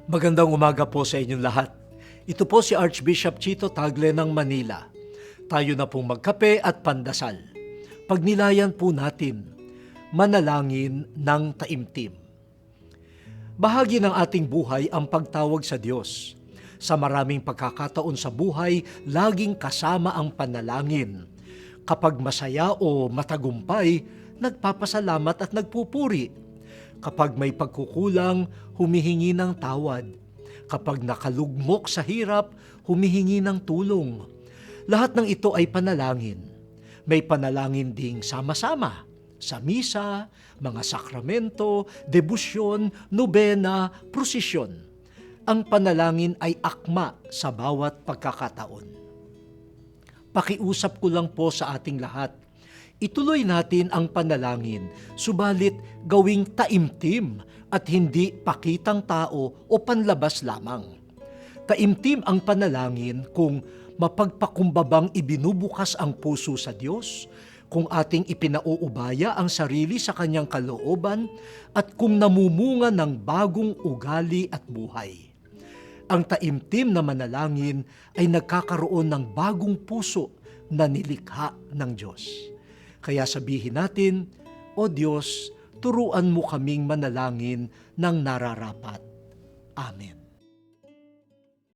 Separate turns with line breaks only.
Magandang umaga po sa inyong lahat. Ito po si Archbishop Chito Tagle ng Manila. Tayo na pong magkape at pandasal. Pagnilayan po natin, manalangin ng taimtim. Bahagi ng ating buhay ang pagtawag sa Diyos. Sa maraming pagkakataon sa buhay, laging kasama ang panalangin. Kapag masaya o matagumpay, nagpapasalamat at nagpupuri. Kapag may pagkukulang, humihingi ng tawad. Kapag nakalugmok sa hirap, humihingi ng tulong. Lahat ng ito ay panalangin. May panalangin ding sama-sama sa misa, mga sakramento, debosyon, nobena, prosesyon. Ang panalangin ay akma sa bawat pagkakataon. Pakiusap ko lang po sa ating lahat. Ituloy natin ang panalangin, subalit gawing taimtim at hindi pakitang tao o panlabas lamang. Taimtim ang panalangin kung mapagpakumbabang ibinubukas ang puso sa Diyos, kung ating ipinauubaya ang sarili sa Kanyang kalooban, at kung namumunga ng bagong ugali at buhay. Ang taimtim na manalangin ay nagkakaroon ng bagong puso na nilikha ng Diyos. Kaya sabihin natin, O Diyos, turuan mo kaming manalangin ng nararapat. Amen.